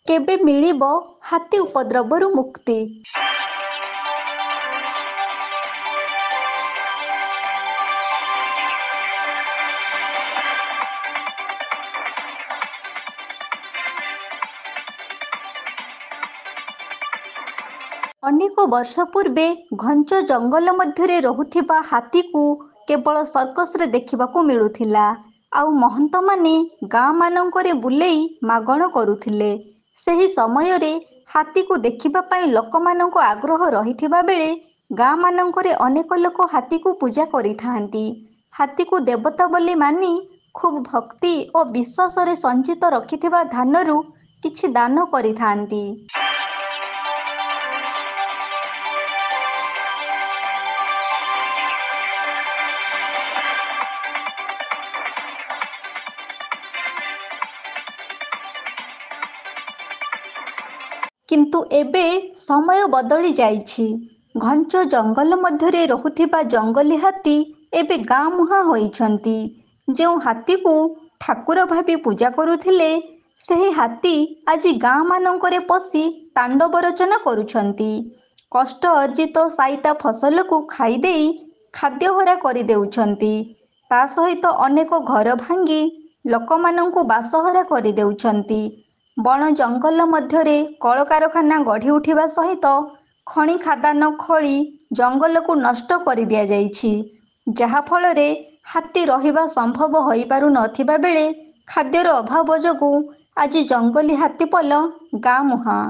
କେବେ ମିଳିବ ହାତୀ ଉପଦ୍ରବରୁ ମୁକ୍ତି? ଅନେକ ବର୍ଷ ପୂର୍ବେ ଘଞ୍ଚ ଜଙ୍ଗଲ ମଧ୍ୟରେ ରହୁଥିବା ହାତୀକୁ କେବଳ ସର୍କସରେ ଦେଖିବାକୁ ମିଳୁଥିଲା। ଆଉ ମହନ୍ତମାନେ ଗାଁ ମାନଙ୍କରେ ବୁଲେଇ ମାଗଣ କରୁଥିଲେ। ସେହି ସମୟରେ ହାତୀକୁ ଦେଖିବା ପାଇଁ ଲୋକମାନଙ୍କ ଆଗ୍ରହ ରହିଥିବା ବେଳେ ଗାଁ ମାନଙ୍କରେ ଅନେକ ଲୋକ ହାତୀକୁ ପୂଜା କରିଥାନ୍ତି। ହାତୀକୁ ଦେବତା ବୋଲି ମାନି ଖୁବ୍ ଭକ୍ତି ଓ ବିଶ୍ୱାସରେ ସଞ୍ଚିତ ରଖିଥିବା ଧାନରୁ କିଛି ଦାନ କରିଥାନ୍ତି। କିନ୍ତୁ ଏବେ ସମୟ ବଦଳି ଯାଇଛି। ଘଞ୍ଚ ଜଙ୍ଗଲ ମଧ୍ୟରେ ରହୁଥିବା ଜଙ୍ଗଲୀ ହାତୀ ଏବେ ଗାଁ ମୁହାଁ ହୋଇଛନ୍ତି। ଯେଉଁ ହାତୀକୁ ଠାକୁର ଭାବି ପୂଜା କରୁଥିଲେ, ସେହି ହାତୀ ଆଜି ଗାଁ ମାନଙ୍କରେ ପଶି ତାଣ୍ଡବ ରଚନା କରୁଛନ୍ତି। କଷ୍ଟ ଅର୍ଜିତ ସାଇତା ଫସଲକୁ ଖାଇଦେଇ ଖାଦ୍ୟହରା କରିଦେଉଛନ୍ତି। ତା ସହିତ ଅନେକ ଘର ଭାଙ୍ଗି ଲୋକମାନଙ୍କୁ ବାସହରା କରିଦେଉଛନ୍ତି। ବଣ ଜଙ୍ଗଲ ମଧ୍ୟରେ କଳକାରଖାନା ଗଢ଼ି ଉଠିବା ସହିତ ଖଣି ଖାଦାନ ଖୋଳି ଜଙ୍ଗଲକୁ ନଷ୍ଟ କରିଦିଆଯାଇଛି। ଯାହାଫଳରେ ହାତୀ ରହିବା ସମ୍ଭବ ହୋଇପାରୁନଥିବା ବେଳେ ଖାଦ୍ୟର ଅଭାବ ଯୋଗୁଁ ଆଜି ଜଙ୍ଗଲୀ ହାତୀପଲ ଗାଁ ମୁହାଁ।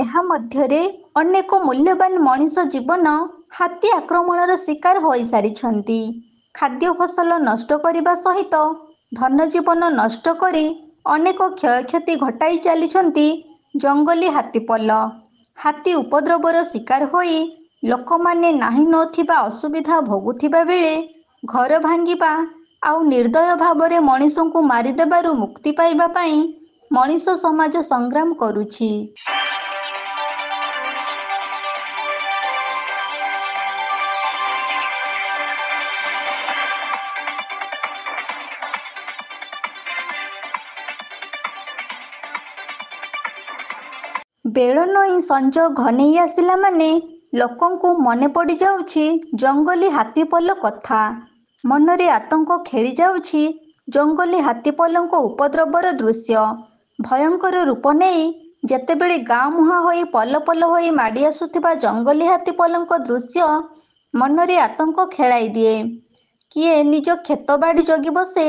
ଏହା ମଧ୍ୟରେ ଅନେକ ମୂଲ୍ୟବାନ ମଣିଷ ଜୀବନ ହାତୀ ଆକ୍ରମଣର ଶିକାର ହୋଇସାରିଛନ୍ତି। ଖାଦ୍ୟ ଫସଲ ନଷ୍ଟ କରିବା ସହିତ ଧନ ଜୀବନ ନଷ୍ଟ କରି ଅନେକ କ୍ଷୟକ୍ଷତି ଘଟାଇ ଚାଲିଛନ୍ତି ଜଙ୍ଗଲୀ ହାତୀପଲ। ହାତୀ ଉପଦ୍ରବର ଶିକାର ହୋଇ ଲୋକମାନେ ନାହିଁ ନଥିବା ଅସୁବିଧା ଭୋଗୁଥିବା ବେଳେ ଘର ଭାଙ୍ଗିବା ଆଉ ନିର୍ଦ୍ଦୟ ଭାବରେ ମଣିଷଙ୍କୁ ମାରିଦେବାରୁ ମୁକ୍ତି ପାଇବା ପାଇଁ ମଣିଷ ସମାଜ ସଂଗ୍ରାମ କରୁଛି। ବେଳ ନଇଁ ସଞ୍ଜ ଘନେଇ ଆସିଲା ମାନେ ଲୋକଙ୍କୁ ମନେ ପଡ଼ିଯାଉଛି ଜଙ୍ଗଲୀ ହାତୀପଲ କଥା। ମନରେ ଆତଙ୍କ ଖେଳି ଯାଉଛି ଜଙ୍ଗଲୀ ହାତୀପଲଙ୍କ ଉପଦ୍ରବର ଦୃଶ୍ୟ। ଭୟଙ୍କର ରୂପ ନେଇ ଯେତେବେଳେ ଗାଁ ମୁହାଁ ହୋଇ ପଲ ପଲ ହୋଇ ମାଡ଼ି ଆସୁଥିବା ଜଙ୍ଗଲୀ ହାତୀପଲଙ୍କ ଦୃଶ୍ୟ ମନରେ ଆତଙ୍କ ଖେଳାଇ ଦିଏ। କିଏ ନିଜ କ୍ଷେତ ବାଡ଼ି ଜଗି ବସେ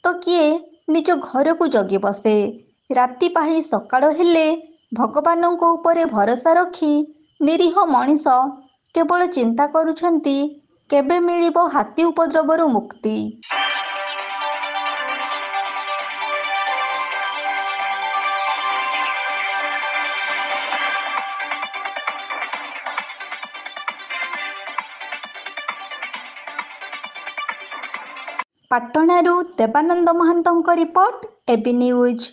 ତ କିଏ ନିଜ ଘରକୁ ଜଗି ବସେ। ରାତି ପାହି ସକାଳ ହେଲେ ଭଗବାନଙ୍କ ଉପରେ ଭରସା ରଖି ନିରୀହ ମଣିଷ କେବଳ ଚିନ୍ତା କରୁଛନ୍ତି କେବେ ମିଳିବ ହାତୀ ଉପଦ୍ରବରୁ ମୁକ୍ତି। ପାଟଣାରୁ ଦେବାନନ୍ଦ ମହାନ୍ତଙ୍କ ରିପୋର୍ଟ, এবি ନ୍ୟୁଜ୍।